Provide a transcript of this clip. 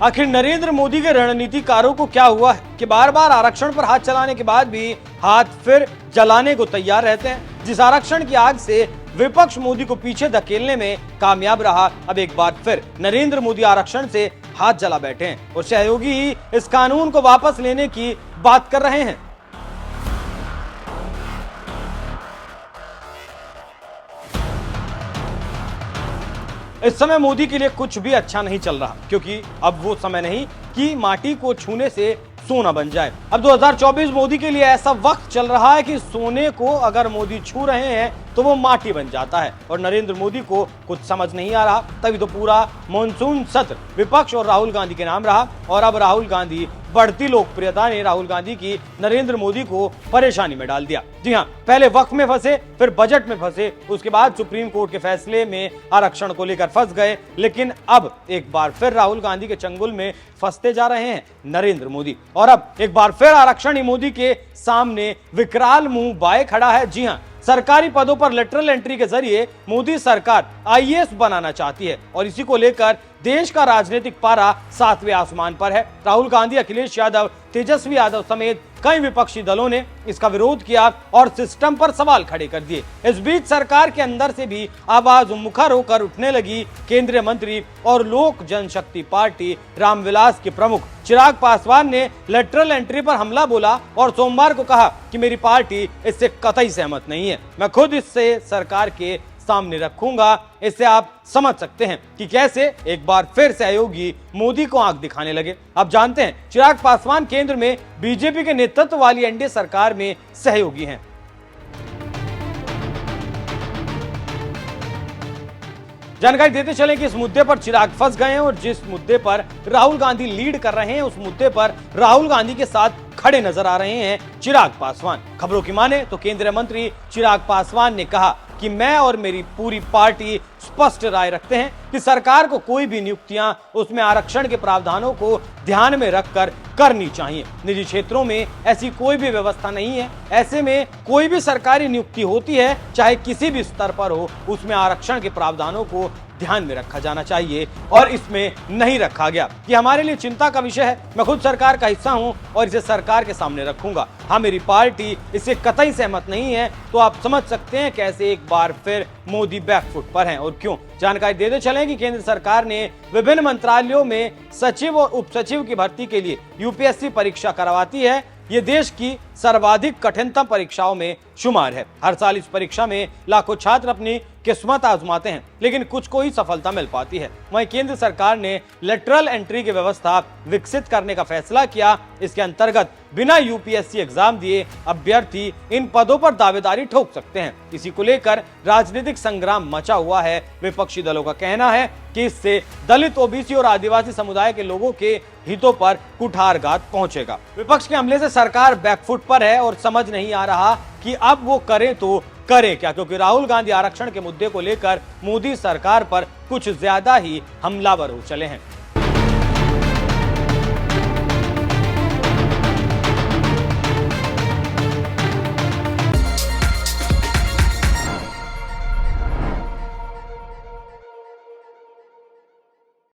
आखिर नरेंद्र मोदी के रणनीतिकारों को क्या हुआ है कि बार बार आरक्षण पर हाथ चलाने के बाद भी हाथ फिर जलाने को तैयार रहते हैं। जिस आरक्षण की आग से विपक्ष मोदी को पीछे धकेलने में कामयाब रहा, अब एक बार फिर नरेंद्र मोदी आरक्षण से हाथ जला बैठे हैं और सहयोगी ही इस कानून को वापस लेने की बात कर रहे हैं। इस समय मोदी के लिए कुछ भी अच्छा नहीं चल रहा, क्योंकि अब वो समय नहीं कि माटी को छूने से सोना बन जाए। अब 2024 मोदी के लिए ऐसा वक्त चल रहा है कि सोने को अगर मोदी छू रहे हैं तो वो माटी बन जाता है और नरेंद्र मोदी को कुछ समझ नहीं आ रहा। तभी तो पूरा मॉनसून सत्र विपक्ष और राहुल गांधी के नाम रहा और अब राहुल गांधी बढ़ती लोकप्रियता ने राहुल गांधी की नरेंद्र मोदी को परेशानी में डाल दिया। जी हां, पहले वक्फ में फंसे, फिर बजट में फंसे, उसके बाद सुप्रीम कोर्ट के फैसले में आरक्षण को लेकर फंस गए, लेकिन अब एक बार फिर राहुल गांधी के चंगुल में फंसते जा रहे हैं नरेंद्र मोदी। और अब एक बार फिर आरक्षण ही मोदी के सामने विकराल मुंह बाए खड़ा है। जी हां, सरकारी पदों पर लेटरल एंट्री के जरिए मोदी सरकार आईएएस बनाना चाहती है और इसी को लेकर देश का राजनीतिक पारा 7वें आसमान पर है। राहुल गांधी, अखिलेश यादव, तेजस्वी यादव समेत कई विपक्षी दलों ने इसका विरोध किया और सिस्टम पर सवाल खड़े कर दिए। इस बीच सरकार के अंदर से भी आवाज मुखर होकर उठने लगी। केंद्रीय मंत्री और लोक जनशक्ति पार्टी रामविलास के प्रमुख चिराग पासवान ने लेटरल एंट्री पर हमला बोला और सोमवार को कहा कि मेरी पार्टी इससे कतई सहमत नहीं है, मैं खुद इससे सरकार के सामने रखूंगा। इससे आप समझ सकते हैं कि कैसे एक बार फिर सहयोगी मोदी को आंख दिखाने लगे। अब जानते हैं चिराग पासवान केंद्र में बीजेपी के नेतृत्व वाली एनडीए सरकार में सहयोगी हैं। जानकारी देते चलें कि इस मुद्दे पर चिराग फंस गए हैं और जिस मुद्दे पर राहुल गांधी लीड कर रहे हैं उस मुद्दे पर राहुल गांधी के साथ खड़े नजर आ रहे हैं चिराग पासवान। खबरों की माने तो केंद्रीय मंत्री चिराग पासवान ने कहा कि मैं और मेरी पूरी पार्टी स्पष्ट राय रखते हैं कि सरकार को कोई भी नियुक्तियां उसमें आरक्षण के प्रावधानों को ध्यान में रखकर करनी चाहिए। निजी क्षेत्रों में ऐसी कोई भी व्यवस्था नहीं है। ऐसे में कोई भी सरकारी नियुक्ति होती है, चाहे किसी भी स्तर पर हो, उसमें आरक्षण के प्रावधानों को ध्यान में रखा जाना चाहिए और इसमें नहीं रखा गया। ये हमारे लिए चिंता का विषय है। मैं खुद सरकार का हिस्सा हूं और इसे सरकार के सामने रखूंगा। हाँ, मेरी पार्टी इससे कतई सहमत नहीं है। तो आप समझ सकते हैं कैसे एक बार फिर मोदी बैकफुट पर हैं और क्यों। जानकारी देते चलें कि केंद्र सरकार ने विभिन्न मंत्रालयों में सचिव और उप सचिव की भर्ती के लिए यूपीएससी परीक्षा करवाती है। ये देश की सर्वाधिक कठिनतम परीक्षाओं में शुमार है। हर साल इस परीक्षा में लाखों छात्र अपनी किस्मत आजमाते हैं, लेकिन कुछ को ही सफलता मिल पाती है। वहीं केंद्र सरकार ने लेटरल एंट्री की व्यवस्था विकसित करने का फैसला किया। इसके अंतर्गत बिना यूपीएससी एग्जाम दिए अभ्यर्थी इन पदों पर दावेदारी ठोक सकते हैं। इसी को लेकर राजनीतिक संग्राम मचा हुआ है। विपक्षी दलों का कहना है कि इससे दलित, ओबीसी और आदिवासी समुदाय के लोगों के हितों पर कुठारघात पहुंचेगा। विपक्ष के हमले से सरकार बैकफुट पर है और समझ नहीं आ रहा कि अब वो करें तो करें क्या, क्योंकि राहुल गांधी आरक्षण के मुद्दे को लेकर मोदी सरकार पर कुछ ज्यादा ही हमलावर हो चले हैं।